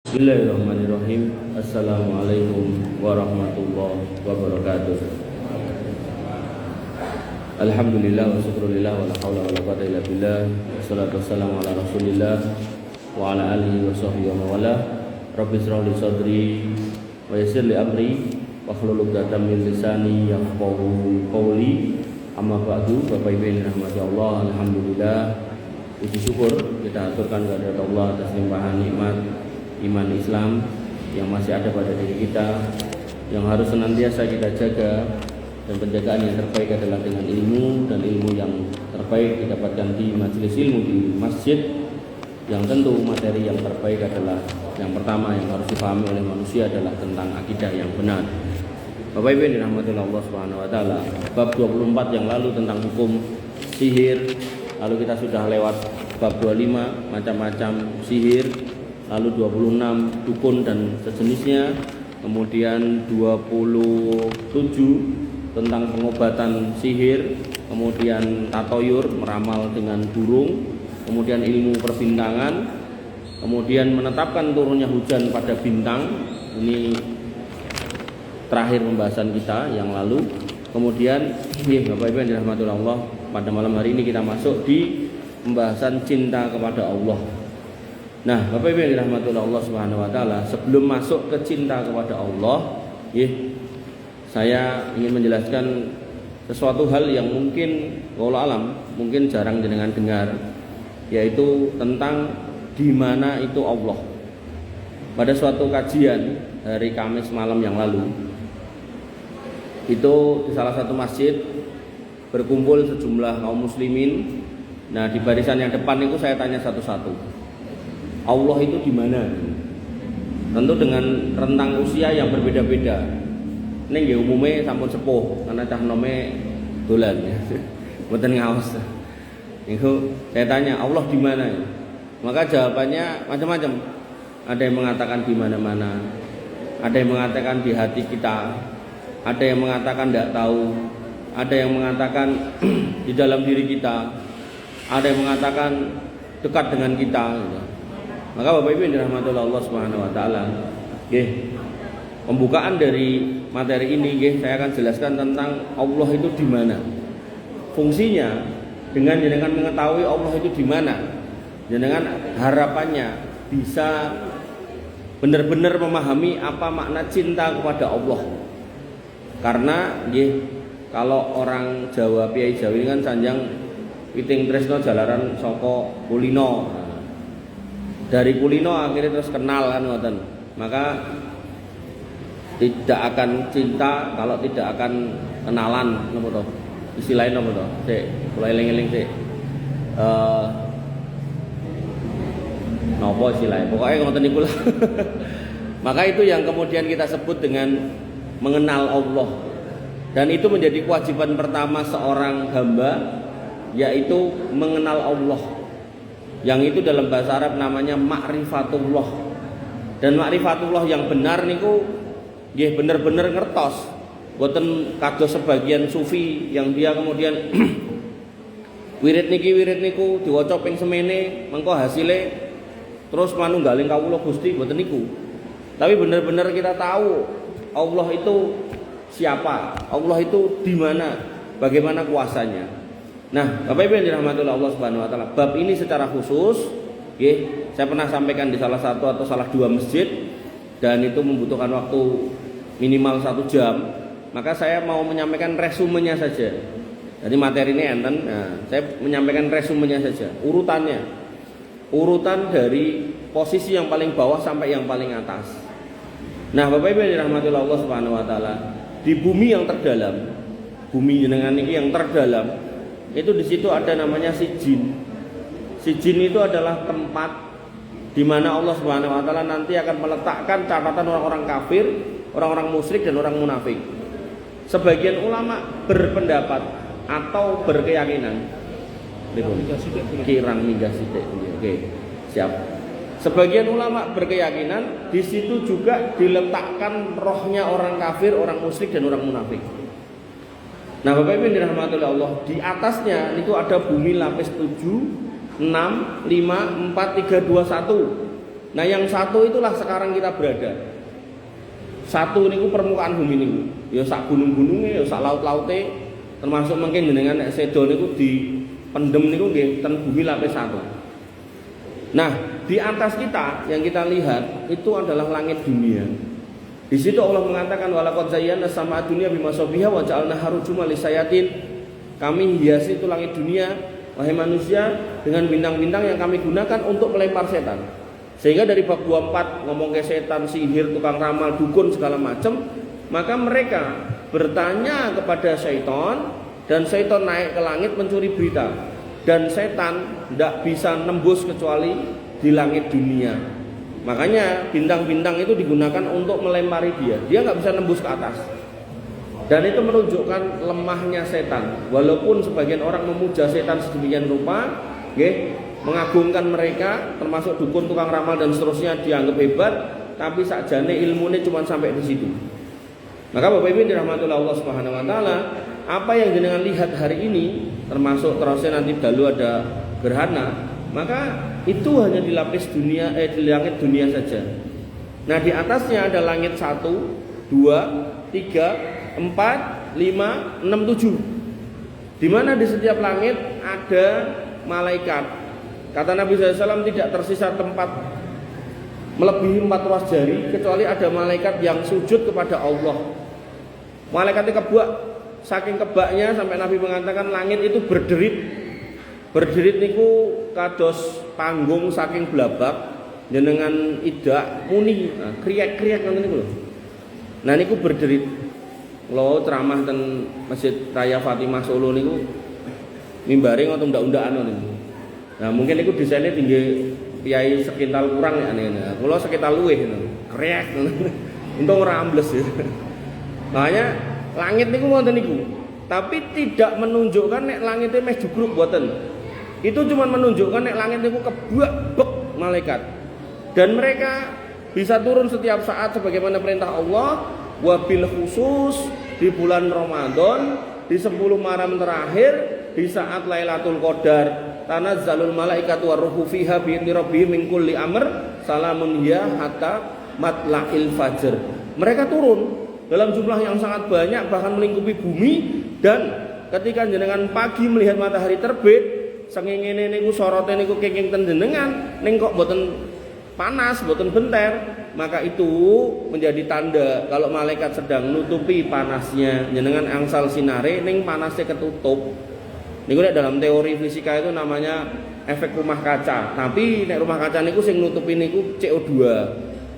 Bismillahirrahmanirrahim. Assalamualaikum warahmatullahi wabarakatuh. Alhamdulillah wa syukrulillah wa la haula wa la quwwata illa billah. Wassalatu wassalamu ala Rasulillah wa ala alihi wa sahbihi wa wala. Rabbi shrah li sadri wa yassir li amri wa hlul 'uqdatam min lisani yafqahu qawli. Amma ba'du, Bapak Ibu yang dirahmati Allah, alhamdulillah puji syukur kita aturkan kehadirat Allah atas limpahan nikmat iman Islam yang masih ada pada diri kita, yang harus senantiasa kita jaga, dan penjagaan yang terbaik adalah dengan ilmu, dan ilmu yang terbaik didapatkan di majelis ilmu di masjid, yang tentu materi yang terbaik adalah yang pertama yang harus dipahami oleh manusia adalah tentang akidah yang benar. Bapak Ibu yang dirahmati Allah Subhanahu wa taala, bab 24 yang lalu tentang hukum sihir, lalu kita sudah lewat bab 25 macam-macam sihir, lalu 26 dukun dan sejenisnya, kemudian 27 tentang pengobatan sihir, kemudian tatoyur meramal dengan burung, kemudian ilmu perbintangan, kemudian menetapkan turunnya hujan pada bintang. Ini terakhir pembahasan kita yang lalu. Kemudian Bapak Ibu yang dirahmati Allah, pada malam hari ini kita masuk di pembahasan cinta kepada Allah. Nah, Bapak Ibu yang dirahmati Allah Subhanahu wa taala, sebelum masuk ke cinta kepada Allah, saya ingin menjelaskan sesuatu hal yang mungkin wallahu alam mungkin jarang jenengan dengar, yaitu tentang di mana itu Allah. Pada suatu kajian hari Kamis malam yang lalu, itu di salah satu masjid berkumpul sejumlah kaum muslimin. Nah, di barisan yang depan itu saya tanya satu-satu, Allah itu di mana? Tentu dengan rentang usia yang berbeda-beda. Ini nggih umume sampun sepuh karena cah nome dolan ya. Mboten ngaos. Niku saya tanya Allah di mana? Maka jawabannya macam-macam. Ada yang mengatakan di mana-mana. Ada yang mengatakan di hati kita. Ada yang mengatakan tidak tahu. Ada yang mengatakan di dalam diri kita. Ada yang mengatakan dekat dengan kita. Maka Bapak Ibu yang dirahmati Allah Subhanahu wa taala, pembukaan dari materi ini saya akan jelaskan tentang Allah itu di mana. Fungsinya dengan jenengan mengetahui Allah itu di mana, jenengan harapannya bisa benar-benar memahami apa makna cinta kepada Allah. Karena kalau orang Jawa, Piai Jawa ini kan sanjang piting tresno jalaran saka kulino. Dari kulino akhirnya terus kenal kan ngoten. Maka tidak akan cinta kalau tidak akan kenalan, napa to? Istilahnya napa to? Sik, kula eling-eling sik. Napa istilahnya? Pokoknya ngoten niku lah. Maka itu yang kemudian kita sebut dengan mengenal Allah. Dan itu menjadi kewajiban pertama seorang hamba, yaitu mengenal Allah. Yang itu dalam bahasa Arab namanya ma'rifatullah. Dan ma'rifatullah yang benar niku bener-bener ngertos. Boten kados sebagian sufi yang dia kemudian wirid niku diwaca ping semene mengko hasile terus manunggaling kawula Gusti, boten niku. Tapi bener-bener kita tahu Allah itu siapa, Allah itu di mana, bagaimana kuasanya. Nah, Bapak Ibu yang dirahmati Allah Subhanahu wa taala, bab ini secara khusus saya pernah sampaikan di salah satu atau salah dua masjid, dan itu membutuhkan waktu minimal 1 jam. Maka saya mau menyampaikan resumenya saja. Jadi materi ini enten, saya menyampaikan resumenya saja, urutannya. Urutan dari posisi yang paling bawah sampai yang paling atas. Nah, Bapak Ibu yang dirahmati Allah Subhanahu wa taala, di bumi yang terdalam, bumi jenengan ini yang terdalam, itu di situ ada namanya sijin. Sijin itu adalah tempat di mana Allah Subhanahu wa taala nanti akan meletakkan catatan orang-orang kafir, orang-orang musyrik dan orang munafik. Sebagian ulama berpendapat atau berkeyakinan kirang minggah sithik. Oke, siap. Sebagian ulama berkeyakinan di situ juga diletakkan rohnya orang kafir, orang musyrik dan orang munafik. Nah, Bapak Ibu yang dirahmati Allah, di atasnya itu ada bumi lapis 7, 6, 5, 4, 3, 2, 1. Nah yang satu itulah sekarang kita berada. Satu niku permukaan bumi niku. Ya sak gunung-gununge, ya sak laut-laute, termasuk mungkin jenengan nek sedo niku di pendem niku nggih ten bumi lapis satu. Nah, di atas kita yang kita lihat itu adalah langit dunia. Di situ Allah mengatakan walaqad zayyana sama dunya bimasabiha wa ja'alnaha rujuman lisayatin. Kami hiasi itu langit dunia wahai manusia dengan bintang-bintang yang kami gunakan untuk melempar setan. Sehingga dari bab 24 ngomong ke setan, sihir, tukang ramal, dukun segala macam, maka mereka bertanya kepada syaitan dan syaitan naik ke langit mencuri berita. Dan setan tidak bisa nembus kecuali di langit dunia. Makanya bintang-bintang itu digunakan untuk melempari dia. Dia nggak bisa nembus ke atas. Dan itu menunjukkan lemahnya setan. Walaupun sebagian orang memuja setan sedemikian rupa, mengagungkan mereka, termasuk dukun, tukang ramal dan seterusnya dianggap hebat, tapi sakjane ilmunya cuma sampai di situ. Maka Bapak Ibu dirahmati Allah Subhanahu wa taala, apa yang jenengan lihat hari ini, termasuk terusnya nanti dalu ada gerhana, maka itu hanya di lapis dunia, di langit dunia saja. Nah di atasnya ada langit 1, 2, 3, 4, 5, 6, 7. Di mana di setiap langit ada malaikat. Kata Nabi SAW tidak tersisa tempat melebihi 4 ruas jari kecuali ada malaikat yang sujud kepada Allah. Malaikatnya kebak, saking kebaknya sampai Nabi mengatakan langit itu berderit. Berderit niku kados panggung saking blabak jenengan idak muni, kriak-kriak ngoten niku lho. Nah niku berderit. Kula ceramah ten Masjid Raya Fatimah Solo niku mimbare ngoten undak-undakan ngoten niku. Nah mungkin niku desainnya tinggi kiai sekintal kurang ya aneh-aneh. Kula sekitar luweh ngoten. Kriak. Untung ora ambles ya. Makanya langit niku wonten niku. Tapi tidak menunjukkan nek langitnya meh jugruk mboten. Itu cuma menunjukkan nek langit niku kebak bek malaikat. Dan mereka bisa turun setiap saat sebagaimana perintah Allah, wabil khusus di bulan Ramadan, di 10 malam terakhir, di saat Lailatul Qadar, tanazzalul malaikatu warruhu fiha bi'izni rabbihim min kulli amr, salamun hiya hatta matla'il fajr. Mereka turun dalam jumlah yang sangat banyak, bahkan melingkupi bumi. Dan ketika jenengan pagi melihat matahari terbit, sengengene niku sorote niku kenging ten jenengan, ning kok mboten panas, mboten benter, maka itu menjadi tanda kalau malaikat sedang nutupi panasnya. Jenengan angsal sinare ning panasnya ketutup. Niku nek dalam teori fisika itu namanya efek rumah kaca. Tapi nek rumah kaca niku sing nutupi niku CO2.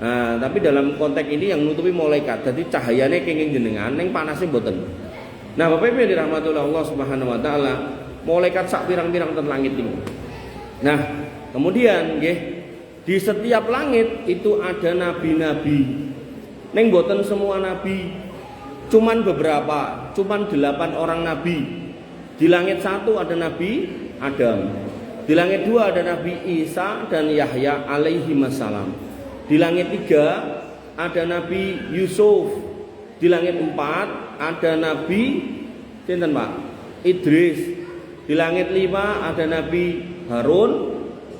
Nah, tapi dalam konteks ini yang nutupi malaikat. Jadi cahayane kenging jenengan ning panasnya mboten. Nah, Bapak Ibu yang dirahmati Allah Subhanahu wa taala, malaikat sak pirang-pirang ten langit niku. Nah, kemudian nggih, di setiap langit itu ada nabi-nabi. Ning mboten semua nabi. Cuman beberapa, cuman 8 orang nabi. Di langit 1 ada Nabi Adam. Di langit 2 ada Nabi Isa dan Yahya alaihi wassalam. Di langit 3 ada Nabi Yusuf. Di langit 4 ada Nabi sinten Pak? Idris. Di langit 5 ada Nabi Harun.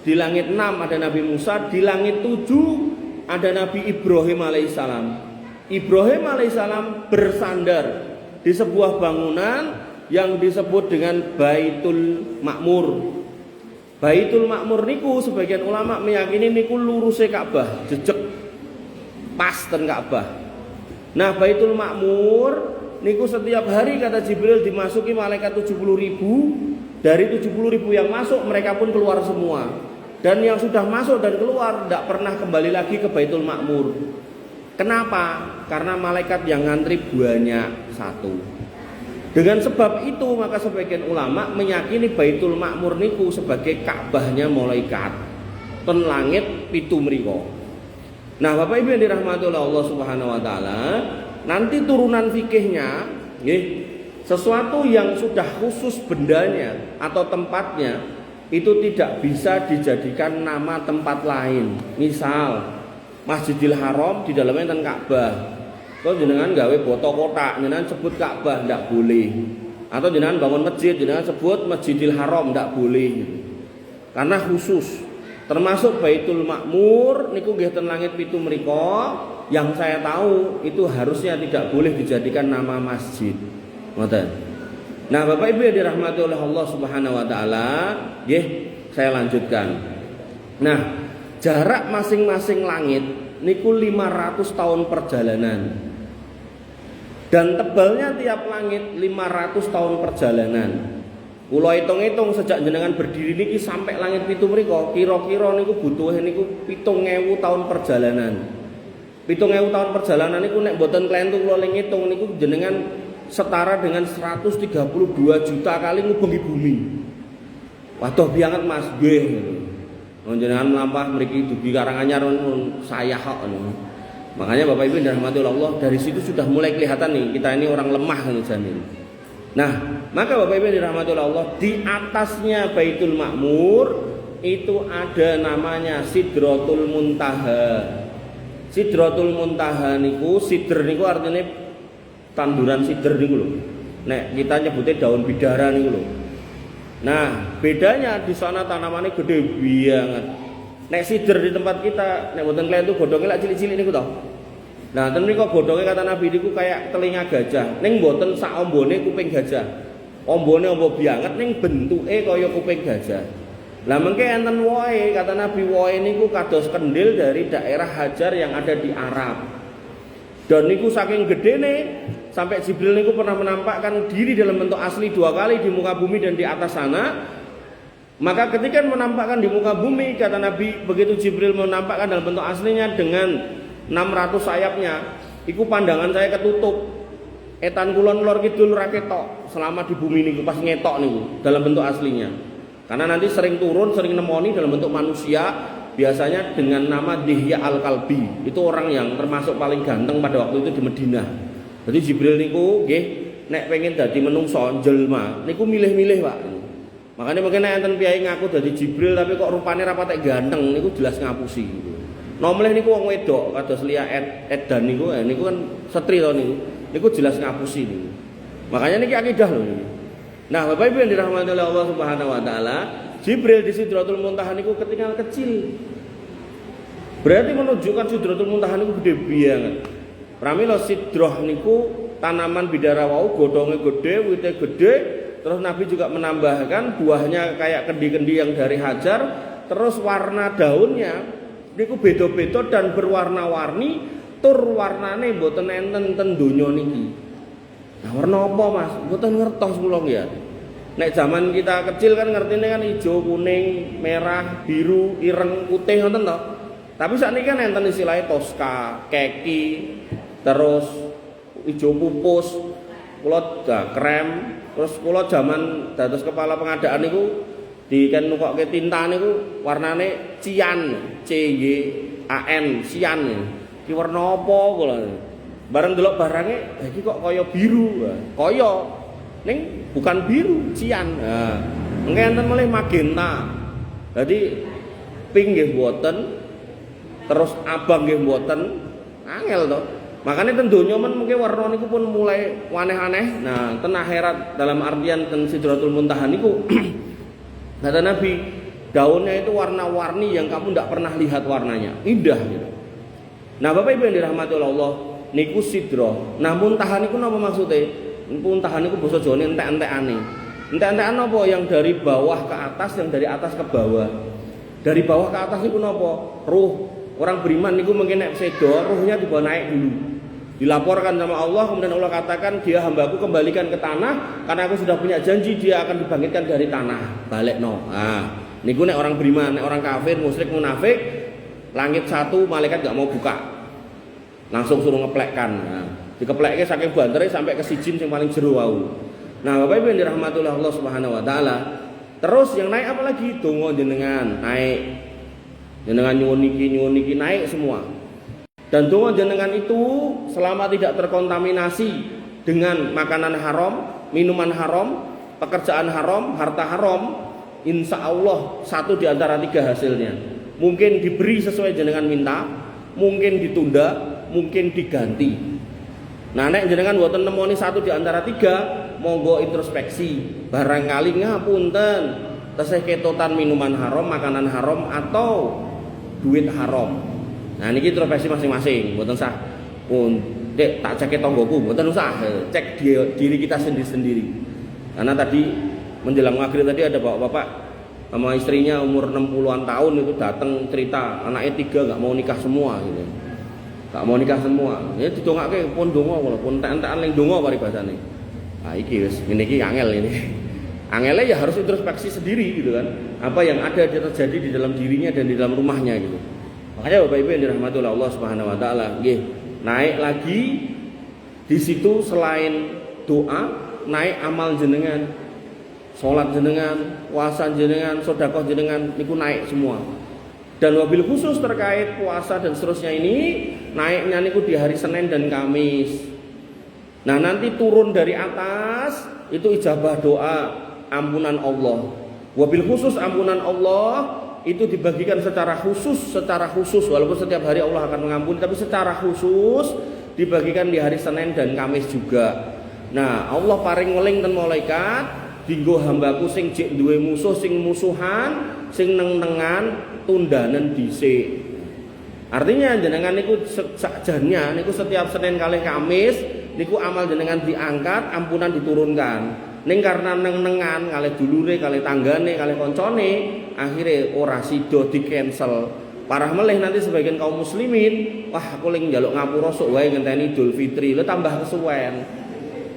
Di langit 6 ada Nabi Musa. Di langit 7 ada Nabi Ibrahim alaihissalam. Ibrahim alaihissalam bersandar di sebuah bangunan yang disebut dengan Baitul Makmur. Baitul Makmur niku sebagian ulama meyakini niku lurusnya Ka'bah, jejeg pas ten Ka'bah. Nah, Baitul Makmur niku setiap hari kata Jibril dimasuki malaikat 70.000. Dari 70.000 yang masuk mereka pun keluar semua. Dan yang sudah masuk dan keluar tidak pernah kembali lagi ke Baitul Makmur. Kenapa? Karena malaikat yang ngantri banyak satu. Dengan sebab itu maka sebagian ulama meyakini Baitul Makmur niku sebagai Ka'bahnya malaikat ten langit pitu mriko. Nah, Bapak Ibu yang dirahmati oleh Allah Subhanahu wa taala, nanti turunan fikihnya nggih, sesuatu yang sudah khusus bendanya atau tempatnya itu tidak bisa dijadikan nama tempat lain. Misal Masjidil Haram di dalamnya ten Ka'bah. Kalau jenengan gawe boto kotak, jenengan sebut Ka'bah ndak boleh. Atau jenengan bangun masjid, jenengan sebut Masjidil Haram ndak boleh. Karena khusus termasuk Baitul Makmur niku nggih ten langit pitu mriku, yang saya tahu itu harusnya tidak boleh dijadikan nama masjid. Ngoten. Nah, Bapak Ibu yang dirahmati oleh Allah Subhanahu wa taala, nggih saya lanjutkan. Nah, jarak masing-masing langit niku 500 tahun perjalanan. Dan tebalnya tiap langit 500 tahun perjalanan. Kula hitung-hitung sejak jenengan berdiri niki sampai langit pitu mriku, kira-kira niku butuh niku 7.000 tahun perjalanan. 7.000 tahun perjalanan niku nek mboten klentu kula ngitung niku jenengan setara dengan 132 juta kali ngubengi bumi. Waduh bianget Mas, nggih. Jenengan mlampah mriki dugi Karanganyar saya kok niku. Makanya Bapak Ibu dirahmati Allah, dari situ sudah mulai kelihatan nih kita ini orang lemah nih jamin. Nah, maka Bapak Ibu dirahmati Allah, di atasnya Baitul Makmur itu ada namanya Sidratul Muntaha. Sidratul Muntaha niku, sidr niku artinya tanduran sidr niku lho. Nek kita nyebutnya daun bidara niku lho. Nah, bedanya di sana tanamannya gede banget. Nek sidr di tempat kita, nek mboten kalian tuh godhongnya lak cilik-cilik niku toh. Nah, ten mriku godhonge kata Nabi niku kayak telinga gajah. Ning mboten sak ombone kuping gajah. Ombone ombo banget ning bentuke kaya kuping gajah. Lah mengke enten wohe kata Nabi, wohe niku kados kendil dari daerah Hajar yang ada di Arab. Dan niku saking gedene sampai Jibril niku pernah menampakkan diri dalam bentuk asli 2 kali di muka bumi dan di atas sana. Maka ketika menampakkan di muka bumi kata Nabi, begitu Jibril menampakkan dalam bentuk aslinya dengan 600 sayapnya, iku pandangan saya ketutup. Etan kulon lor kidul ra ketok selama di bumi niku pas ngetok niku dalam bentuk aslinya. Karena nanti sering turun, sering nemoni dalam bentuk manusia, biasanya dengan nama Dihya Al-Kalbi. Itu orang yang termasuk paling ganteng pada waktu itu di Madinah. Jadi Jibril niku nggih nek pengen dadi menungso jelma niku milih-milih, Pak. Makanya mungkin enten piyai ngaku dadi Jibril tapi kok rupane ra patek ganteng niku jelas ngapusi gitu. Nomleh niku wong wedok kados Lia Edan niku kan setri to niku. Niku jelas ngapusi niku. Makanya niki akidah lho niku. Nah, Bapak Ibu yang dirahmati oleh Allah Subhanahu wa taala, Jibril di Sidratul Muntaha niku ketinggalan kecil. Berarti menunjukkan Sidratul Muntaha niku gede banget. Pramila sidrah niku tanaman bidara wau godhonge gede, wite gede, terus Nabi juga menambahkan buahnya kayak kendi-kendi yang dari Hajar, terus warna daunnya niku beda-beda dan berwarna-warni, tur warnane mboten enten ten donya niki. Nah, warna apa Mas? Mboten ngertos kula ya. Nek zaman kita kecil kan ngertine kan hijau, kuning, merah, biru, ireng, putih ngoten to. Tapi sakniki kan enten istilahnya Tosca, keki, terus hijau pupus, kula krem, terus kula zaman dados kepala pengadaan niku diken nukokke tinta niku warnane cian, CYAN, cian. Ki warna apa kula? Bareng delok barange, iki kok kaya biru. Kaya ning bukan biru, cian. Nah, mengke enten melih magenta. Dadi pink nggih mboten, terus abang nggih mboten, angel to. Makanya ten donya men mungkin warna niku pun mulai aneh-aneh. Nah, ten akhirat dalam artian ten Sidratul Muntaha niku kata Nabi, daunnya itu warna-warni yang kamu tidak pernah lihat warnanya, indah gitu. Nah, Bapak Ibu yang dirahmati oleh Allah, niku sidra. Nah, muntaha niku napa maksude? Muntaha niku basa Jawane entek-entekane. Entek-entekan napa? Yang dari bawah ke atas, yang dari atas ke bawah. Dari bawah ke atas niku napa? Ruh. Orang beriman niku mungkin nek sedo, ruhnya dibawa naik dulu. Dilaporkan sama Allah, kemudian Allah katakan, dia hambaku kembalikan ke tanah karena aku sudah punya janji dia akan dibangkitkan dari tanah. Balekno. Nah, niku nek orang beriman, nek orang kafir, musyrik, munafik, langit satu malaikat enggak mau buka. Langsung suruh ngeplekkan. Nah, dikeplekke saking bantere sampai ke sijin yang paling jero wau. Nah, Bapak Ibu yang dirahmati oleh Allah Subhanahu wa taala. Terus yang naik apa lagi? Donga jenengan, naik. Jenengan nyuwun niki naik semua. Dan donga jenengan itu selama tidak terkontaminasi dengan makanan haram, minuman haram, pekerjaan haram, harta haram, insya Allah 1 di antara 3 hasilnya. Mungkin diberi sesuai jenengan minta, mungkin ditunda, mungkin diganti. Nah, nek jenengan mboten nemoni 1 di antara 3, monggo introspeksi. Barangkali ngapunten, tesih ketotan minuman haram, makanan haram atau duit haram. Nah niki introspeksi masing-masing, mboten sah pun dek tak cek tonggoku, mboten usah, cek diri kita sendiri-sendiri. Karena tadi menjelang maghrib tadi ada bapak-bapak sama istrinya umur 60-an tahun itu datang cerita anaknya 3 nggak mau nikah semua gitu. Nggak mau nikah semua. Ya didongake pun donga walaupun entek-entekan ning donga paribasane. Nah iki wis ngene iki angel ini. Angelnya ya harus introspeksi sendiri gitu kan. Apa yang ada terjadi di dalam dirinya dan di dalam rumahnya gitu. Makanya Bapak Ibu yang dirahmati oleh Allah Subhanahu wa taala, nggih, naik lagi di situ selain doa, naik amal jenengan. Salat jenengan, puasa jenengan, sedekah jenengan niku naik semua. Dan wabil khusus terkait puasa dan seterusnya ini naiknya niku di hari Senin dan Kamis. Nah, nanti turun dari atas itu ijabah doa, ampunan Allah. Wabil khusus ampunan Allah itu dibagikan secara khusus walaupun setiap hari Allah akan mengampuni, tapi secara khusus dibagikan di hari Senin dan Kamis juga. Nah, Allah paring weling ten malaikat dinggo hambaku sing jek duwe musuh sing musuhan sing neng-nengan tundanen dhisik. Artinya jenengan niku sakjane niku setiap Senin kalih Kamis niku amal jenengan diangkat, ampunan diturunkan. Ning karena neng-nengan kalih dulure, kalih tanggane, kalih koncone, akhirnya ora sida di-cancel. Parah melih nanti sebagian kaum muslimin, wah aku ling njaluk ngapura sok wae ngenteni Idul Fitri, lho tambah kesuwen.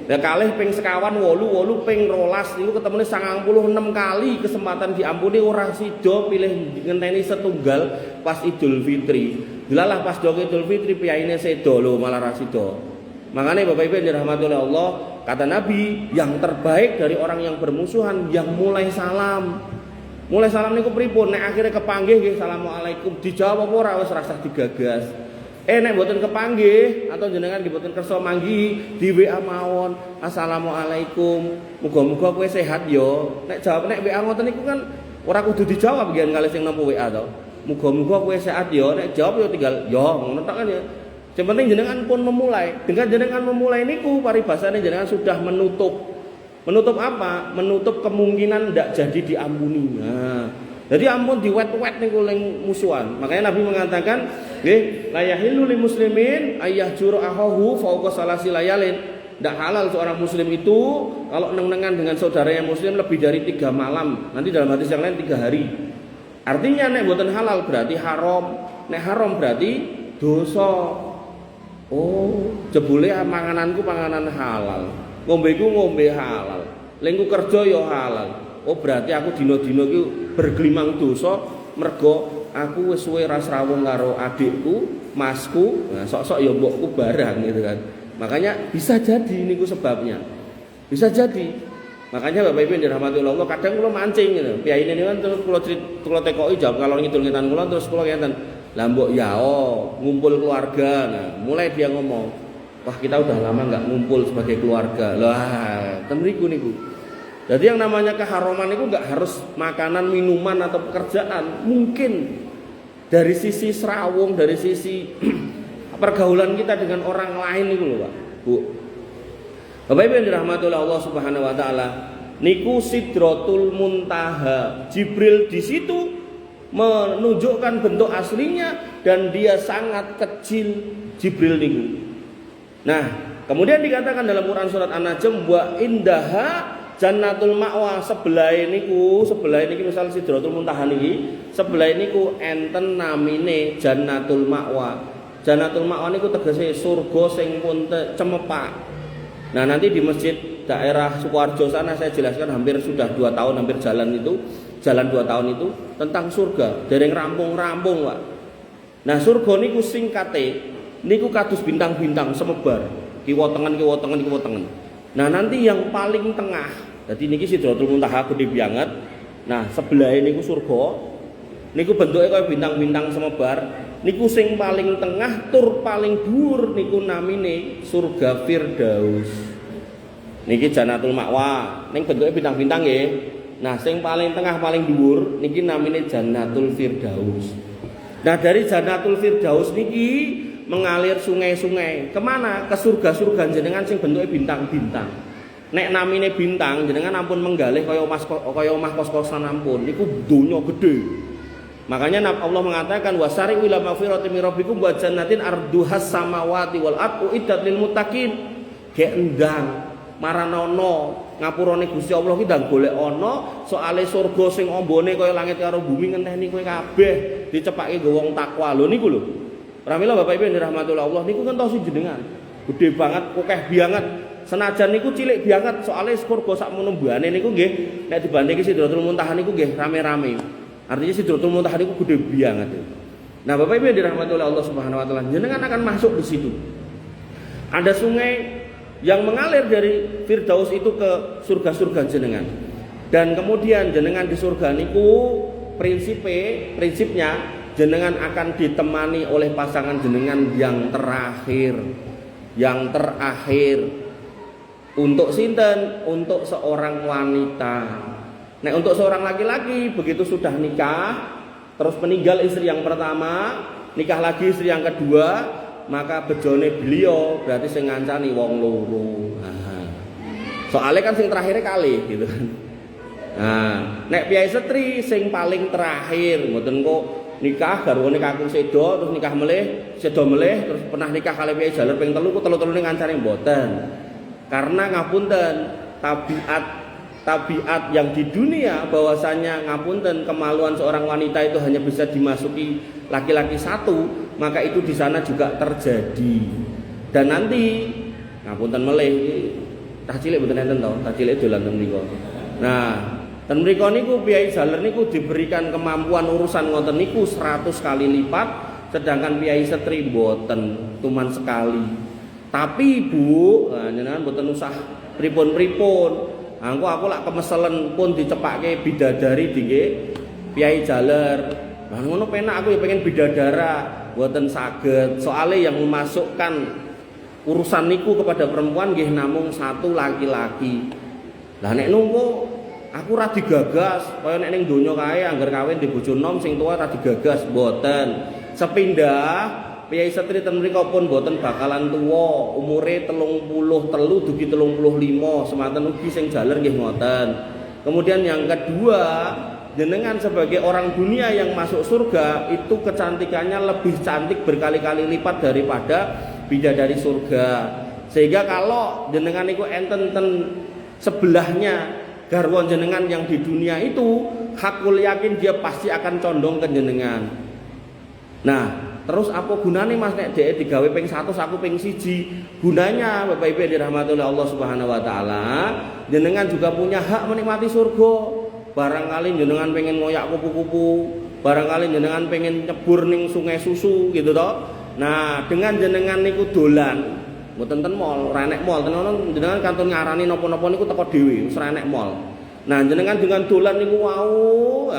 Lah kalih ping sekawan 8 ping 12 niku ketemune 96 kali kesempatan diampuni ora sida pilih ngenteni setunggal pas Idul Fitri. Delalah pas do Idul Fitri piyaine sedo lho malah ra sida. Makanya Bapak Ibu yang dirahmati oleh Allah, kata Nabi, yang terbaik dari orang yang bermusuhan yang mulai salam. Mulai salam niku pripun? Nek akhirnya kepanggih nggih assalamualaikum dijawab apa ora wis rasah digagas. Nek mboten kepanggih atau jenengan nggih mboten kersa manggi di WA mawon assalamualaikum. Muga-muga kowe sehat yo. Nek jawab nek WA ngoten niku kan ora kudu dijawab nggih kalih sing nampa WA to. Muga-muga kowe sehat yo. Nek jawab yo tinggal yo ngono tok kan ya. Yang penting jenengan pun memulai. Dengan jenengan memulai niku paribasane jenengan sudah menutup. Menutup apa? Menutup kemungkinan ndak jadi diampuni. Nah, jadi ampun diwet-wet niku ling musuhan. Makanya Nabi mengatakan, nggih, la yahillu lil muslimin ayyahjura akhahu fawqa salasi layalin. Ndak halal seorang muslim itu kalau neng-nengan dengan saudaranya muslim lebih dari 3 malam. Nanti dalam hadis yang lain 3 hari. Artinya nek mboten halal berarti haram. Nek haram berarti dosa. Oh, jebule pangananku panganan halal. Ngombeku ngombe halal. Lengku kerja ya halal. Oh, berarti aku dina-dina iki bergelimang dosa mergo aku wis suwe ra srawung karo adikku, masku, nah sok-sok ya mbokku barang gitu kan. Makanya bisa jadi niku sebabnya. Bisa jadi. Makanya Bapak Ibu yang dirahmati Allah, kadang kula mancing gitu. Piyaine niku kan terus kula tekoki jawab kalau ngidul ngetan kula terus kula ngeten. Lah mbok yao ngumpul keluarga. Nah, mulai dia ngomong, wah kita udah lama nggak ngumpul sebagai keluarga. Lah, ten mriku niku. Jadi yang namanya keharaman itu nggak harus makanan, minuman atau pekerjaan. Mungkin dari sisi serawung, dari sisi pergaulan kita dengan orang lain niku lho, Pak. Bu. Bapak Ibu yang dirahmati oleh Allah Subhanahu wa taala, niku Sidratul Muntaha. Jibril di situ menunjukkan bentuk aslinya dan dia sangat kecil Jibril niku. Nah, kemudian dikatakan dalam Quran surat An-Najm wa indaha Jannatul Ma'wa sebelah niku misal Sidratul Muntaha niki sebelah niku enten namine Jannatul Ma'wa. Jannatul Ma'wa niku tegese surga sing pun cemepak. Nah, nanti di masjid daerah Sukoharjo sana saya jelaskan hampir sudah 2 tahun hampir jalan 2 tahun itu tentang surga, dereng rampung-rampung, Pak. Nah, surga niku singkate niku kados bintang-bintang semebar, kiwa tengen. Nah, nanti yang paling tengah, jadi niki Sidratul Muntaha gede banget. Nah, sebelah niku surga, niku bentuknya kayak bintang-bintang semebar. Niku sing paling tengah tur paling dhuwur niku namine surga Firdaus. Niki Jannatul Ma'wa, ning bentuknya bintang-bintang nggih. Nah, sing paling tengah paling dhuwur niki namine Jannatul Firdaus. Nah, dari Jannatul Firdaus niki mengalir sungai-sungai. Kemana? Ke surga-surga jenengan sing bentuknya bintang-bintang. Nek namine bintang jenengan ampun menggalih kaya omah kos-kosan ampun niku donya gede. Makanya Allah mengatakan wasari ila magfirati min rabbikum wa jannatin arduhas samawati wal ardu iddat lil muttaqin. Ge endang maranono ngapurane Gusti Allah ki ndang golek ana soale surga sing ombone kaya langit karo bumi ngenteni kowe kabeh dicepake nggo wong takwa. Lho niku lho. Pramila Bapak Ibu rahmatullah Allah niku ngentosi jenengan. Gede banget, akeh banget. Senajan niku cilik banget soalnya surga sak menumbane niku nggih nek dibandingke Sidratul Muntaha niku nggih rame-rame. Artinya Sidratul Muntaha niku gede banget. Nah, Bapak Ibu dirahmati oleh Allah Subhanahu wa taala, jenengan akan masuk di situ. Ada sungai yang mengalir dari Firdaus itu ke surga-surga jenengan. Dan kemudian jenengan di surga niku prinsipnya jenengan akan ditemani oleh pasangan jenengan yang terakhir. Yang terakhir. Untuk sinten? Untuk seorang wanita. Nah, untuk seorang laki-laki begitu sudah nikah, terus meninggal istri yang pertama, nikah lagi istri yang kedua, maka bejone beliau berarti sing ngancani wong loro. Soalnya kan sing terakhirnya kali gitu kan. Nah, nek piyai setri sing paling terakhir, mboten kok nikah garwane kakung sedo terus nikah melih, sedo melih terus pernah nikah kali piyai jaler ping 3 ku telu-telune ngancani mboten. Karena ngapunten tabiat yang di dunia bahwasanya ngapunten kemaluan seorang wanita itu hanya bisa dimasuki laki-laki satu, maka itu di sana juga terjadi. Dan nanti ngapunten melih tah cilik mboten enten to, tah cilik dolan teng mriku. Nah, ten mriku niku piyai jaler niku diberikan kemampuan urusan ngoten niku 100 kali lipat, sedangkan piyai setri mboten, cuman sekali. Tapi Bu, jenengan mboten usah pripun-pripun. Aku lak kemeselen pun dicepake bidadari nggih piyai jaler. Lah ngono penak aku ya pengen bidadara, mboten saged. Soale yang memasukkan urusan niku kepada perempuan nggih namung satu laki-laki. Lah nek nunggu aku ra digagas, kaya nek ning donya kae angger kawin di bojo nom sing tuwa ra digagas mboten. Sepindah piyai setri ten mriku pun boten bakalan tuwa, umure 33 dugi 35, semanten ugi sing jaler nggih ngoten. Kemudian yang kedua, jenengan sebagai orang dunia yang masuk surga itu kecantikannya lebih cantik berkali-kali lipat daripada bidadari surga. Sehingga kalau jenengan niku enten ten sebelahnya garwa jenengan yang di dunia itu, hakul yakin dia pasti akan condong ke jenengan. Nah, terus apa gunanya Mas nek dhek digawe ping 100 aku ping 1? Gunanya Bapak Ibu dirahmati oleh Allah Subhanahu wa taala, jenengan juga punya hak menikmati surga. Barangkali jenengan pengen ngoyak kupu-kupu, barangkali jenengan pengen nyebur ning sungai susu gitu toh. Nah, dengan jenengan niku dolan mboten ten mall, ora enek mall, tenan jenengan kantun ngarani napa-napa niku teko dhewe, wis ora enek mall. Nah, jenengan dengan dolan niku wau,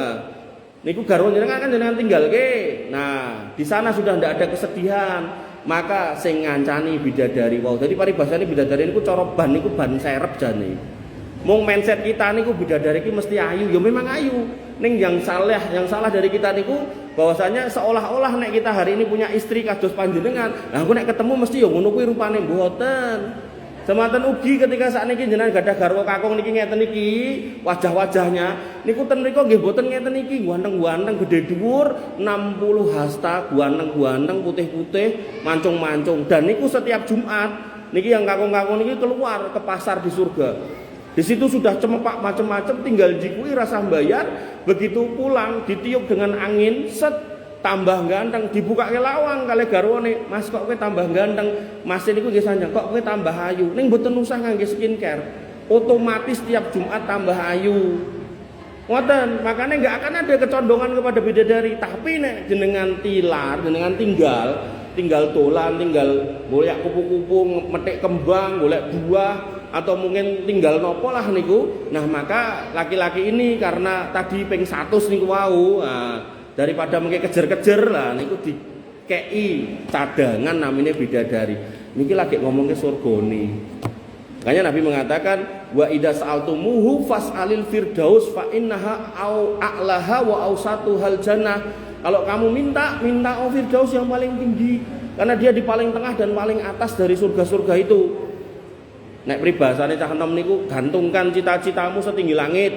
niku garwa jenengan kan jenengan tinggal ke. Nah, di sana sudah tidak ada kesedihan, maka sing ngancani bidadari wau. Jadi paribasane bidadari niku cara ban niku ban serep jane. Mung mindset kita niku bidadari iki mesti ayu, ya memang ayu. Ning yang salah dari kita niku bahwasanya seolah-olah nek kita hari ini punya istri kados panjenengan, nah aku nek ketemu mesti ya ngono kuwi rupane mboten. Semanten ugi ketika sakniki jenengan gadah garwa kakung niki ngeten iki, wajah-wajahnya niku ten mriku nggih mboten ngeten iki, ganteng-ganteng gede dhuwur, 60 hasta, ganteng-ganteng putih-putih, mancung-mancung. Dan niku setiap Jumat niki yang kakung-kakung niki keluar ke pasar di surga. Di situ sudah cemepak macam-macam, tinggal jikui rasa bayar, begitu pulang ditiup dengan angin, set tambah ganteng, dibuka ke lawang kali garwane, Mas kok kowe tambah ganteng, Mas niku nggih sanjang, kok kowe tambah ayu. Ning mboten usah ngangge skincare. Otomatis tiap Jumat tambah ayu. Ngoten, makanya enggak akan ada kecondongan kepada bidadari, tapi nek jenengan tilar, jenengan tinggal dolan, tinggal golek kupu-kupu, metik kembang, golek buah atau mungkin tinggal nopo lah niku. Nah, maka laki-laki ini karena tadi ping 100 niku wau, daripada mungkin kejer-kejer lah niku dikei cadangan namanya bidadari. Niki lagi ngomong ke surgane. Makanya Nabi mengatakan wa idza sa'altumuhu fas'alil firdaus fa innaha au a'laha wa ausatuhal jannah. Kalau kamu minta firdaus yang paling tinggi karena dia di paling tengah dan paling atas dari surga-surga itu. Nek pribahasane cah enom niku gantungkan cita-citamu setinggi langit.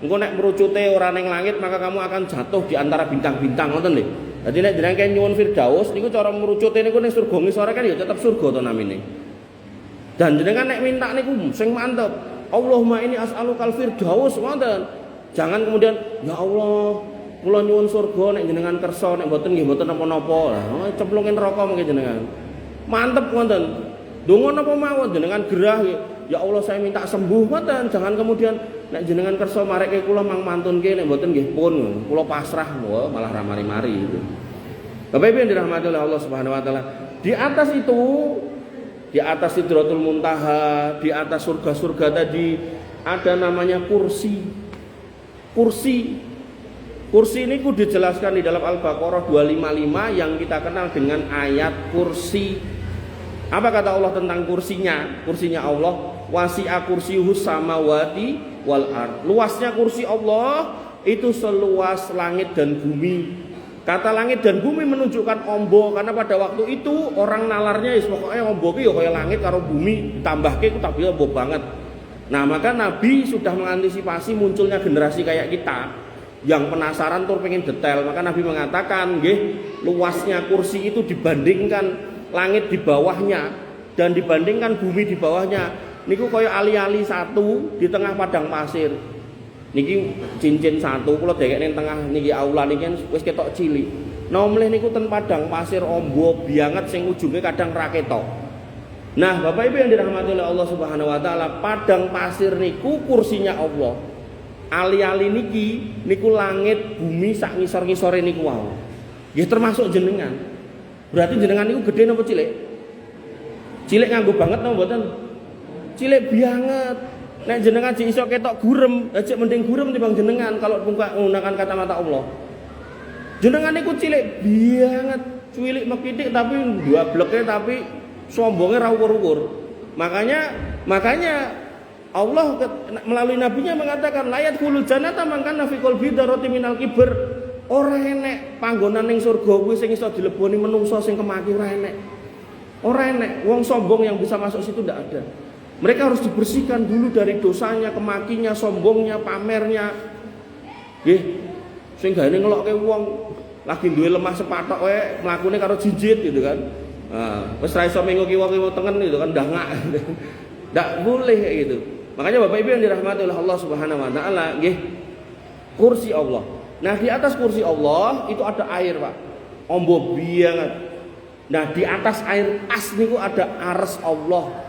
Engko nek merucute ora ning langit maka kamu akan jatuh di antara bintang-bintang ngoten lho. Dadi nek jenengan kaya nyuwun Firdaus niku cara merucute niku ning surga ngisore kan ya tetep surga to namine. Dan jenengan nek minta niku sing mantep. Allahumma ini as'alukal firdaus ngoten. Jangan kemudian ya Allah kula nyuwun surga nek jenengan kersa nek mboten nggih mboten napa-napa. Lah cemplungin neraka mengke jenengan. Mantep ngoten. Donga napa mawon jenengan gerah ya Allah saya minta sembuh ngoten. Jangan kemudian nek jenengan kersa mareke kula mang mantunke nek mboten nggih pun kula pasrah malah ra mari-mari itu. Bapak Ibu yang dirahmati oleh Allah Subhanahu wa taala, di atas itu, di atas Sidratul Muntaha, di atas surga-surga tadi ada namanya kursi. Kursi ini dijelaskan di dalam Al-Baqarah 255 yang kita kenal dengan ayat kursi. Apa kata Allah tentang kursinya? Kursinya Allah, wasi'a kursiyuhus samawati wal ard. Luasnya kursi Allah itu seluas langit dan bumi. Kata langit dan bumi menunjukkan ombo, karena pada waktu itu orang nalarnya pokoknya ombo ki ya kaya langit karo bumi ditambahke ku tapi ombo banget. Nah, maka Nabi sudah mengantisipasi munculnya generasi kayak kita yang penasaran tur pengen detail. Maka Nabi mengatakan, nggih, luasnya kursi itu dibandingkan langit di bawahnya dan dibandingkan bumi di bawahnya niku kaya ali-ali satu di tengah padang pasir. Niki cincin satu kula dekek ning tengah niki aula niki wis ketok cilik. Nomleh niku ten padang pasir ombo banget sing ujunge kadang ra ketok. Nah, Bapak Ibu yang dirahmati oleh Allah Subhanahu wa taala, padang pasir niku kursinya Allah. Ali-ali niki niku langit bumi sak ngisor-ngisore niku wae. Nggih termasuk jenengan. Berarti jenengan niku gede napa cilik? Cilik nganggo banget napa mboten? Cilik banget. Nek jenengan jek iso ketok gurem, aja mending gurem timbang jenengan kalau menggunakan kata-kata Allah. Jenengan niku cilik banget, cuwilik mekitik tapi dua bleke tapi sombongnya ra ukur-ukur. Makanya Allah melalui nabinya mengatakan layat khulul jannata mangkana fi qalbi darati minal kibr. Ora enek panggonan ning surga kuwi sing iso dileboni menungso sing kemaki ora enek. Ora enek wong sombong yang bisa masuk situ ndak ada. Mereka harus dibersihkan dulu dari dosanya, kemakinya, sombongnya, pamernya. Nggih, sing gawe ngelokke wong lagi duwe lemah sepatok wae mlakune karo jinjit gitu kan. Nah, wis ra iso mengo kiwa-kiwa tengen gitu kan ndangak. Ndak boleh kayak gitu. Makanya Bapak Ibu yang dirahmati oleh Allah Subhanahu wa taala, nggih, kursi Allah. Nah, di atas kursi Allah itu ada air, Pak. Ombo banget. Nah, di atas air pas niku ada arsy Allah.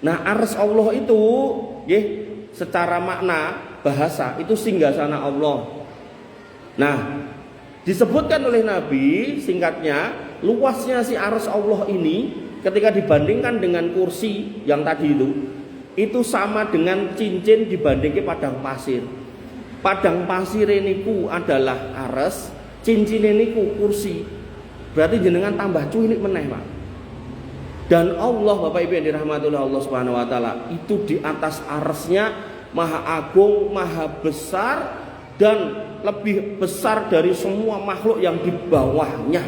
Nah, arsy Allah itu nggih secara makna bahasa itu singgasana Allah. Nah, disebutkan oleh Nabi singkatnya luasnya si arsy Allah ini ketika dibandingkan dengan kursi yang tadi itu sama dengan cincin dibandingkan padang pasir. Padang pasir niku adalah arsy, cincin niku kursi. Berarti jenengan tambah cuwilik meneh, Pak. Dan Allah, Bapak Ibu yang dirahmati oleh Allah Subhanahu wa taala, itu di atas arsy-Nya maha agung, maha besar dan lebih besar dari semua makhluk yang di bawahnya.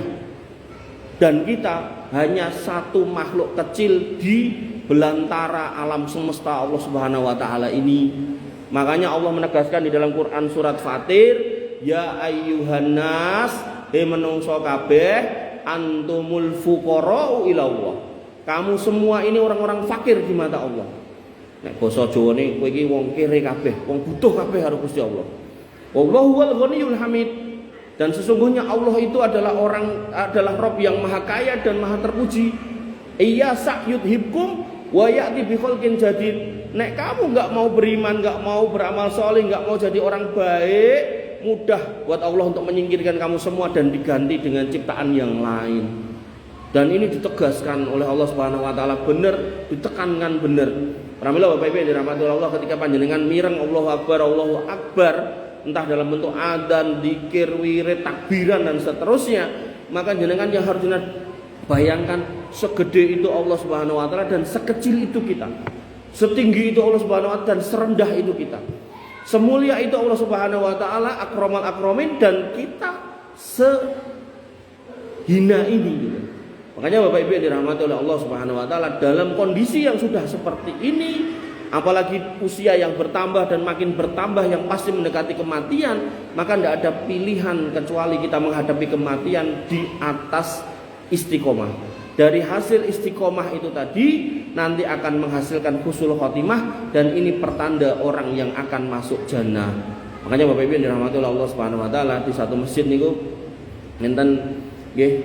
Dan kita hanya satu makhluk kecil di belantara alam semesta Allah Subhanahu wa taala ini. Makanya Allah menegaskan di dalam Quran surat Fatir, ya ayyuhan nas, menungso kabeh, antumul fuqara'u ila Allah. Kamu semua ini orang-orang fakir di mata Allah. Nek basa Jawane kowe iki wong kere kabeh, wong butuh kabeh karo Gusti Allah. Wallahu wal ghaniyul hamid. Dan sesungguhnya Allah itu adalah Rabb yang maha kaya dan maha terpuji. Iya sa'yudhibkum wa ya'ti bi khalqin jadid. Nek kamu enggak mau beriman, enggak mau beramal saleh, enggak mau jadi orang baik, mudah buat Allah untuk menyingkirkan kamu semua dan diganti dengan ciptaan yang lain. Dan ini ditegaskan oleh Allah Subhanahu wa taala benar, ditekankan benar. Alhamdulillah Bapak Ibu yang dirahmati Allah, ketika panjenengan mireng Allahu Akbar, entah dalam bentuk adzan, dzikir, wirid, takbiran dan seterusnya, maka jenengan yang harus bayangkan segede itu Allah Subhanahu wa taala dan sekecil itu kita. Setinggi itu Allah Subhanahu wa taala dan serendah itu kita. Semulia itu Allah Subhanahu wa taala, akramal akramin, dan kita sehina ini gitu. Makanya Bapak Ibu yang dirahmati oleh Allah Subhanahu wa taala, dalam kondisi yang sudah seperti ini, apalagi usia yang bertambah dan makin bertambah yang pasti mendekati kematian, maka tidak ada pilihan kecuali kita menghadapi kematian di atas istiqomah. Dari hasil istiqomah itu tadi nanti akan menghasilkan husnul khotimah, dan ini pertanda orang yang akan masuk jannah. Makanya Bapak Ibu yang dirahmati oleh Allah Subhanahu wa taala, di satu masjid niku enten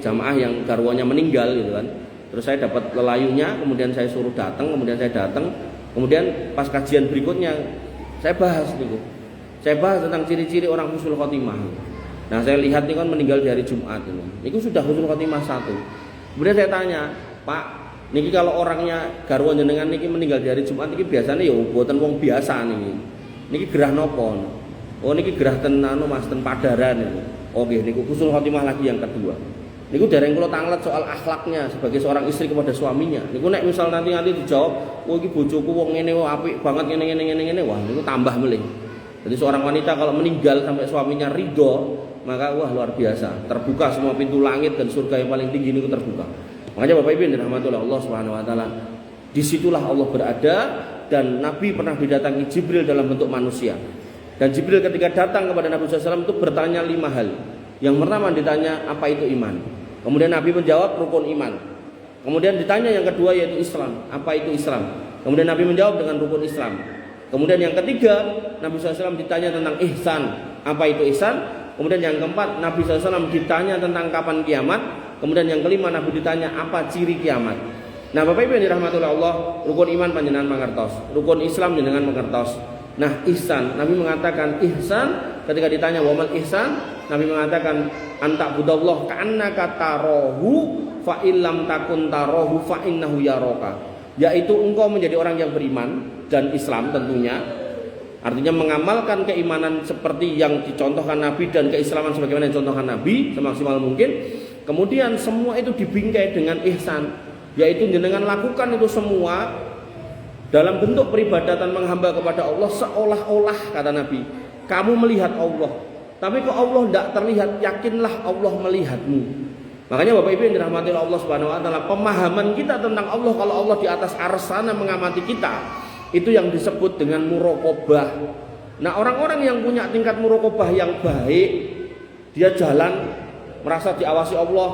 jamaah yang garwanya meninggal gitu kan. Terus saya dapat lelayunya, kemudian saya suruh datang, kemudian saya datang, kemudian pas kajian berikutnya saya bahas niku. Saya bahas tentang ciri-ciri orang husnul khotimah. Nah, saya lihat ini kan meninggal di hari Jumat ini. Niku sudah husnul khotimah 1. Kemudian saya tanya, "Pak, niki kalau orangnya garwa jenengan niki meninggal di hari Jumat niki biasanya ya mboten wong biasa niki. Niki gerah napa?" "Oh, niki gerah ten anu Mas, ten padaran niku." "Oh, nggih niku husnul khotimah lagi yang kedua." Niku dereng kula tanglet soal akhlaknya sebagai seorang istri kepada suaminya. Niku nek misal nanti dijawab, "Oh iki bojoku wong ngene wae apik banget ngene," wah niku tambah melih. Jadi seorang wanita kalau meninggal sampai suaminya ridho, maka wah luar biasa. Terbuka semua pintu langit dan surga yang paling tinggi niku terbuka. Makanya Bapak Ibu yang dirahmati oleh Allah Subhanahu wa taala, disitulah Allah berada, dan Nabi pernah didatangi Jibril dalam bentuk manusia. Dan Jibril ketika datang kepada Nabi SAW itu bertanya 5 hal. Yang pertama ditanya apa itu iman. Kemudian Nabi menjawab rukun iman. Kemudian ditanya yang kedua yaitu Islam. Apa itu Islam? Kemudian Nabi menjawab dengan rukun Islam. Kemudian yang ketiga Nabi SAW ditanya tentang ihsan. Apa itu ihsan? Kemudian yang keempat Nabi SAW ditanya tentang kapan kiamat. Kemudian yang kelima Nabi ditanya apa ciri kiamat. Nah Bapak Ibu yang dirahmati oleh Allah, rukun iman panjenengan mangertos, rukun Islam jenengan mangertos. Nah ihsan, Nabi mengatakan ihsan ketika ditanya wa mal ihsan, Nabi mengatakan anta budallah ka'annaka tarahu fa illam takun tarahu fa innahu yaraka. Yaitu engkau menjadi orang yang beriman dan Islam tentunya. Artinya mengamalkan keimanan seperti yang dicontohkan Nabi dan keislaman sebagaimana yang dicontohkan Nabi semaksimal mungkin. Kemudian semua itu dibingkai dengan ihsan, yaitu jenengan lakukan itu semua dalam bentuk peribadatan menghamba kepada Allah seolah-olah, kata Nabi, kamu melihat Allah. Tapi kok Allah tidak terlihat, yakinlah Allah melihatmu. Makanya Bapak Ibu yang dirahmati oleh Allah Subhanahu wa taala, pemahaman kita tentang Allah, kalau Allah di atas arsy sana mengamati kita, itu yang disebut dengan muraqabah. Nah, orang-orang yang punya tingkat muraqabah yang baik, dia jalan merasa diawasi Allah.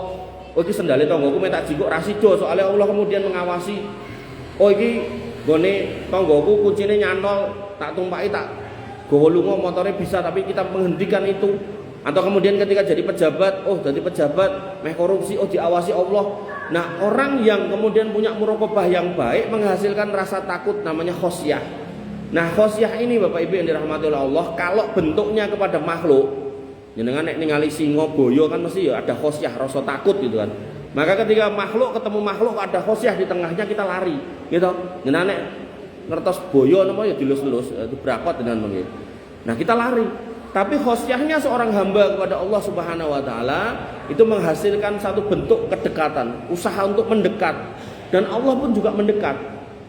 Oh iki sendale tanggoku metak jikuk ra sida, soalnya Allah kemudian mengawasi. Oh iki gone tanggoku kuncine nyantol, tak tumpaki tak gowo lunga motornya bisa, tapi kita menghentikan itu. Atau kemudian ketika jadi pejabat, oh jadi pejabat meh korupsi, oh diawasi Allah. Nah, orang yang kemudian punya muraqabah yang baik menghasilkan rasa takut, namanya khosyah. Nah, khosyah ini Bapak Ibu yang dirahmati oleh Allah, kalau bentuknya kepada makhluk, jenengan nek ningali singa boyo kan mesti ya ada khosyah, rasa takut gitu kan. Maka ketika makhluk ketemu makhluk ada khosyah di tengahnya, kita lari gitu. Jenengan nek ngertos boyo napa ya dilus-lus, itu berakot dengan mengit. Nah, kita lari. Tapi khosyahnya seorang hamba kepada Allah Subhanahu wa taala itu menghasilkan satu bentuk kedekatan, usaha untuk mendekat, dan Allah pun juga mendekat.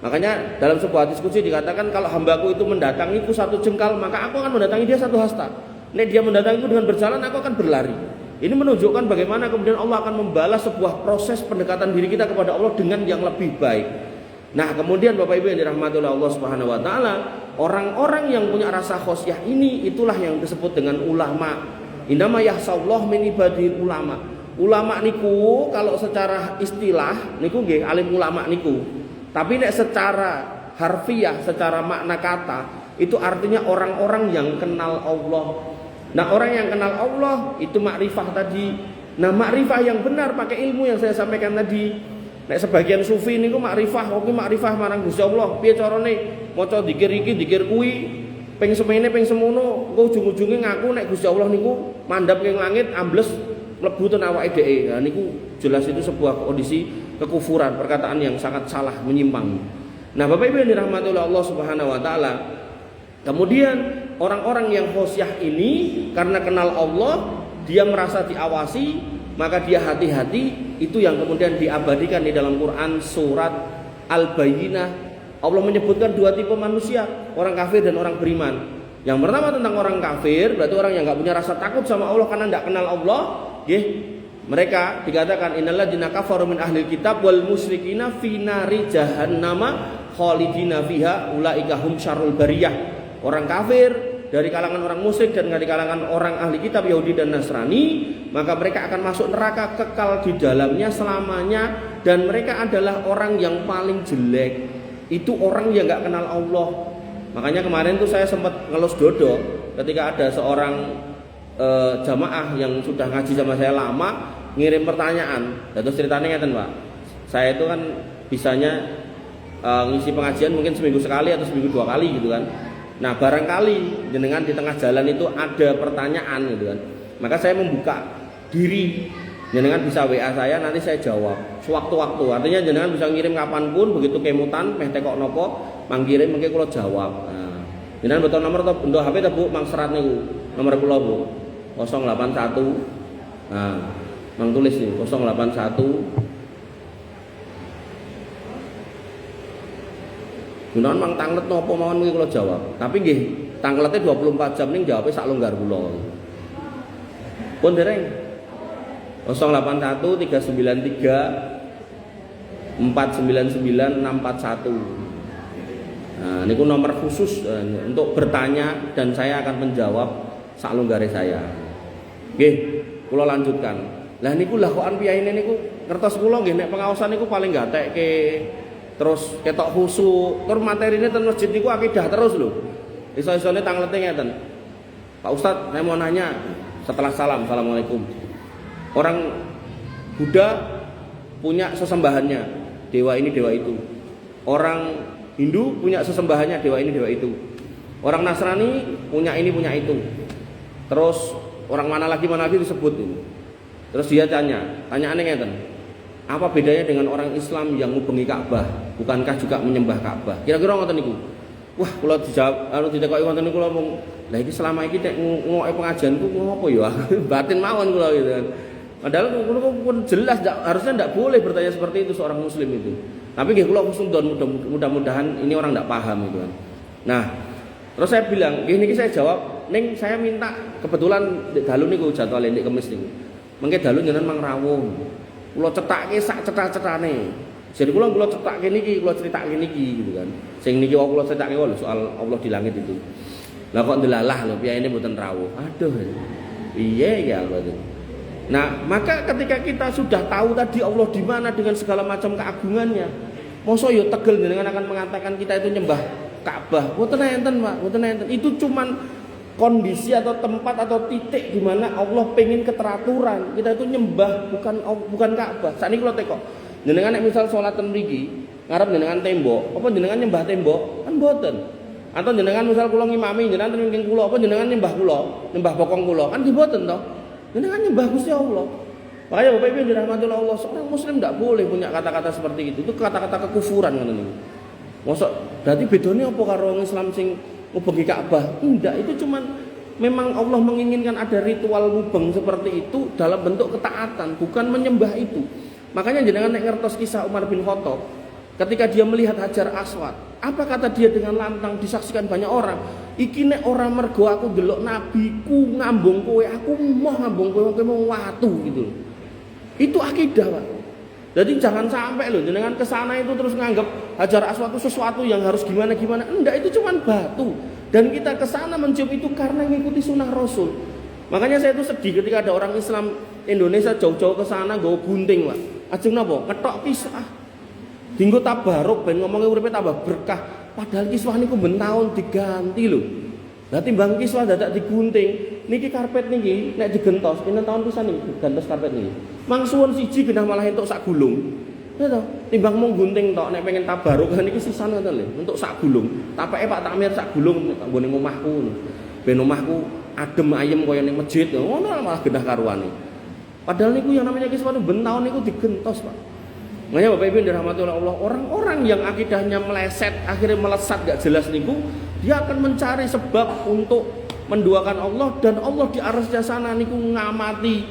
Makanya dalam sebuah diskusi dikatakan kalau hambaku itu mendatangiku 1 jengkal, maka aku akan mendatangi dia 1 hasta. Nek dia mendatangiku dengan berjalan, aku akan berlari. Ini menunjukkan bagaimana kemudian Allah akan membalas sebuah proses pendekatan diri kita kepada Allah dengan yang lebih baik. Nah, kemudian Bapak Ibu yang dirahmati oleh Allah Subhanahu wa taala, orang-orang yang punya rasa khosyah ini itulah yang disebut dengan ulama. Innama yahsallahu min ibadil ulama. Ulama niku kalau secara istilah niku nggih alim ulama niku. Tapi nek secara harfiah, secara makna kata, itu artinya orang-orang yang kenal Allah. Nah, orang yang kenal Allah itu makrifah tadi. Nah, makrifah yang benar pakai ilmu yang saya sampaikan tadi. Nek sebagian sufi niku makrifah, oke makrifah marang Gusti Allah. Piye carane maca zikir iki, zikir kuwi, ping semene ping semono, engko ujung-ujunge ngaku nek Gusti Allah niku mandhap ning langit ambles mlebu ten awake dhewe. Nah niku jelas itu sebuah kondisi kekufuran, perkataan yang sangat salah, menyimpang. Nah, Bapak Ibu yang dirahmati oleh Allah Subhanahu wa taala, kemudian orang-orang yang khosyah ini karena kenal Allah, dia merasa diawasi, maka dia hati-hati. Itu yang kemudian diabadikan di dalam Quran surat Al-Bayyinah. Allah menyebutkan 2 tipe manusia, orang kafir dan orang beriman. Yang pertama tentang orang kafir, berarti orang yang nggak punya rasa takut sama Allah karena tidak kenal Allah, Mereka dikatakan innalladzina kafaru min ahlil kitab wal musyrikina fi nari jahannama khalidina fiha ulaika hum syarrul bariyah. Orang kafir dari kalangan orang musyrik dan dari kalangan orang ahli kitab Yahudi dan Nasrani, maka mereka akan masuk neraka kekal di dalamnya selamanya, dan mereka adalah orang yang paling jelek. Itu orang yang enggak kenal Allah. Makanya kemarin tuh saya sempat ngelus dodo ketika ada seorang jamaah yang sudah ngaji sama saya lama ngirim pertanyaan. Terus ceritanya ngeten, Pak. Saya itu kan bisanya ngisi pengajian mungkin seminggu sekali atau seminggu 2 kali gitu kan. Nah, barangkali jenengan di tengah jalan itu ada pertanyaan gitu kan. Maka saya membuka diri. Jenengan bisa WA saya, nanti saya jawab sewaktu-waktu. Artinya jenengan bisa ngirim kapanpun, begitu kemutan meh tekok nopo mangkirim mengke kula jawab. Nah, jenengan betul nomor atau bentuk HP ta Bu, mang serat niku. Nomor kula Bu. 081. Nah, mang tulis nih 081. Gunawan mang tanglet nopo mawon mengke kula jawab. Tapi nggih, tangletnya 24 jam ning jawabe sak longgar kula. Pun dereng 081 393 499 641. Nah, niku nomor khusus untuk bertanya dan saya akan menjawab sak lunggare saya. Nggih, kula lanjutkan. Lah niku lah kokan piyaine niku ngertos kula nggih nek pengaosan niku paling gatekke terus ketok khusuk, terus materine ten masjid niku akidah terus lho. Iso-isone tanglete ngeten. Pak Ustadz, saya mau nanya setelah salam, assalamualaikum. Orang Buddha punya sesembahannya, dewa ini dewa itu. Orang Hindu punya sesembahannya, dewa ini dewa itu. Orang Nasrani punya ini punya itu. Terus orang mana lagi disebut ini. Terus dia tanyaannya ngeten. Apa bedanya dengan orang Islam yang ngubengi Ka'bah? Bukankah juga menyembah Ka'bah? Kira-kira ngoten niku. Wah, kula dijawab ditekoki ngoten niku kula mung, lah iki selama iki nek ngoke pengajianku ngopo ya? Batin mawon kula gitu kan. Padahal pun jelas harusnya tidak boleh bertanya seperti itu seorang muslim itu. Tapi nggih kula khusnudon mudah-mudahan ini orang tidak paham gitu kan. Nah, terus saya bilang, nggih niki saya jawab, ning saya minta kebetulan dalu niku jadwale ndek Kamis niku. Mengke dalu jenengan mang rawuh. Kula cetakke sak cetha-cethane. Jadi kula cetakke niki, kula critake niki gitu kan. Sing niki kula cetakke soal Allah di langit itu. Lah kok ndelalah lho piyane mboten rawuh. Aduh. Piye ya Allah itu. Nah, maka ketika kita sudah tahu tadi Allah di mana dengan segala macam keagungannya, mosok yo tegel jenengan akan mengatakan kita itu nyembah Ka'bah. Mboten enten, Pak, mboten enten. Itu cuman kondisi atau tempat atau titik di mana Allah pengen keteraturan. Kita itu nyembah bukan Ka'bah. Sakniki kula teko. Jenengan nek misal salat ten mriki, ngarep jenengan tembok, apa jenengan nyembah tembok? Kan mboten. Atau jenengan misal kula ngimami jenengan ten wingking kula, apa jenengan nyembah kula, nyembah bokong kula? Kan mboten toh. Jenengan nyembah Gusti Allah. Makanya Bapak Ibu yang dirahmati Allah, seorang muslim tidak boleh punya kata-kata seperti itu. Itu kata-kata kekufuran ngoten niku. Mosok berarti bedanya apa karo wong Islam sing ngubengi Ka'bah? Enggak, itu cuman memang Allah menginginkan ada ritual ngubeng seperti itu dalam bentuk ketaatan, bukan menyembah itu. Makanya jenengan nek ngertos kisah Umar bin Khattab, ketika dia melihat Hajar Aswad, apa kata dia dengan lantang disaksikan banyak orang? Iki nek ora mergo aku delok nabiku ngambung kowe, aku mau ngambung kowe mau watu gitu. Itu akidah, Pak. Jadi jangan sampai loh jenengan ke sana itu terus nganggap Hajar Aswad itu sesuatu yang harus gimana-gimana. Enggak, itu cuma batu. Dan kita ke sana mencium itu karena mengikuti sunnah Rasul. Makanya saya itu sedih ketika ada orang Islam Indonesia jauh-jauh ke sana nggawa gunting, Pak. Ajeng napa? Ketok kisah. Dinggo tabaruk ben ngomongnya uripe tambah berkah. Padahal kiswah niku ben taun diganti lho. Lah timbang kiswah dadak digunting, niki karpet niki nek digentos pinten taun pisan niki gantos karpet niki. Mangsuwun siji genah malah entuk sak gulung. Ya toh, timbang mung gunting tok nek pengen tabaruk niki sisan ngoten lho, entuk sak gulung. Tapeke Pak Takmir sak gulung nggone omahku. Ben omahku adem ayem kaya ning masjid. Ngono malah genah karuane. Padahal niku yang namanya kiswah ben taun niku digentos, Pak. Makanya Bapak Ibu yang dirahmati oleh Allah, orang-orang yang akidahnya meleset, akhirnya melesat gak jelas niku, dia akan mencari sebab untuk menduakan Allah, dan Allah di arasnya sana niku ngamati,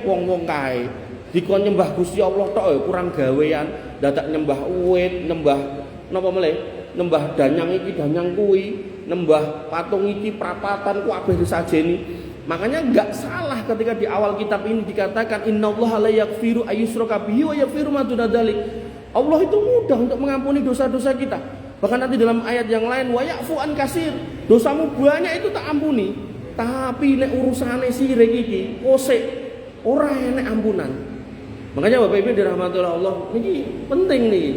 wong-wong kae dikon nyembah Gusti Allah tok kurang gawean, dadak nyembah uwit, nyembah napa meneh, nyembah danyang iki danyang kuwi, nyembah patung iki prapatan ku kabeh disajeni. Makanya enggak salah ketika di awal kitab ini dikatakan innallaha la yaghfiru ayyushraka bihi wa yaghfiru ma duna dzalik. Allah itu mudah untuk mengampuni dosa-dosa kita. Bahkan nanti dalam ayat yang lain wa ya'fu an katsir. Dosamu banyak itu tak ampuni. Tapi nek urusane sirik iki kosek ora enek ampunan. Makanya Bapak Ibu dirahmati oleh Allah, ini penting nih.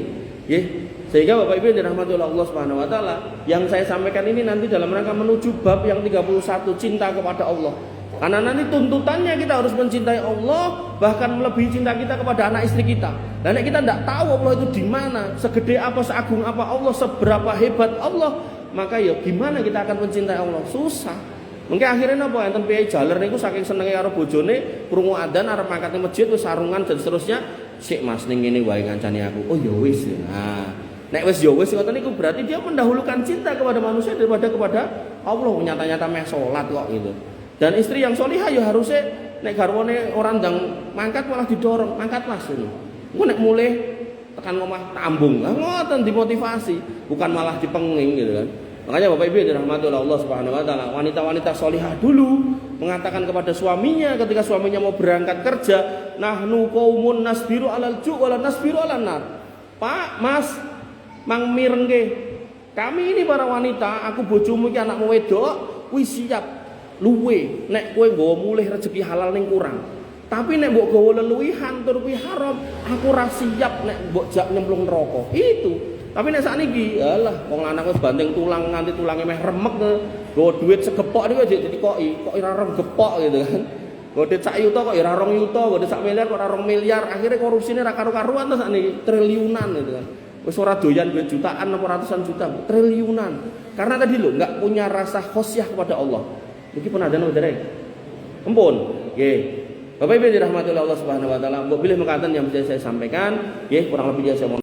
Nggih. Sehingga Bapak Ibu dirahmati oleh Allah Subhanahu wa taala, yang saya sampaikan ini nanti dalam rangka menuju bab yang 31 cinta kepada Allah. Karena nanti tuntutannya kita harus mencintai Allah, bahkan melebihi cinta kita kepada anak istri kita. Dan kita tidak tahu Allah itu di mana, segede apa, seagung apa Allah, seberapa hebat Allah, maka ya gimana kita akan mencintai Allah? Susah. Mungkin akhirnya apa? Enten piye jaler niku saking senenge karo bojone, krungu adzan arep mangkat masjid wis sarungan dan seterusnya, sik Mas ning ngene wae ngancani aku. Oh ya wis. Nah, nek wis ya wis ngoten niku berarti dia mendahulukan cinta kepada manusia daripada kepada Allah. Nyata-nyata meh salat kok gitu. Dan istri yang solihah ya harusnya nek garwane orang ndang mangkat malah didorong, mangkat Mas ini. Engko nek mulih tekan omah tambung. Lah ngoten dimotivasi, bukan malah dipenging gitu kan. Makanya Bapak Ibu dirahmati oleh Allah Subhanahu wa taala, wanita-wanita solihah dulu mengatakan kepada suaminya ketika suaminya mau berangkat kerja, nahnu qaumun nasbiru alal ju' wala nasbiru alan nar. Pak, Mas, mang mirengke. Kami ini para wanita, aku bojomu iki anakmu wedok, kuwi siap luwe nek kowe nggawa mulih rezeki halal ning kurang. Tapi nek mbok gawa leluwihan tur kuwi haram, aku ora siap nek mbok jak nyemplung neraka. Itu. Tapi nek sakniki, alah wong lanang wis banting tulang nganti tulange meh remek, nggawa duit segepok niku aja dikoki, kok ora rong gepok gitu kan. Nggawa duit sak yuta kok ora rong yuta, nggawa duit sak miliar kok ora rong miliar. Akhire korupsine ra karo-karuan to sakniki, triliunan gitu kan. Wis ora doyan duit jutaan apa ratusan juta, triliunan. Karena tadi lho enggak punya rasa khosyah kepada Allah. Iki pun ada nang dereng. Ampun, nggih. Bapak Ibu dirahmati oleh Allah Subhanahu wa taala, mbok pilih mekaten yang bisa saya sampaikan, nggih kurang lebihnya saya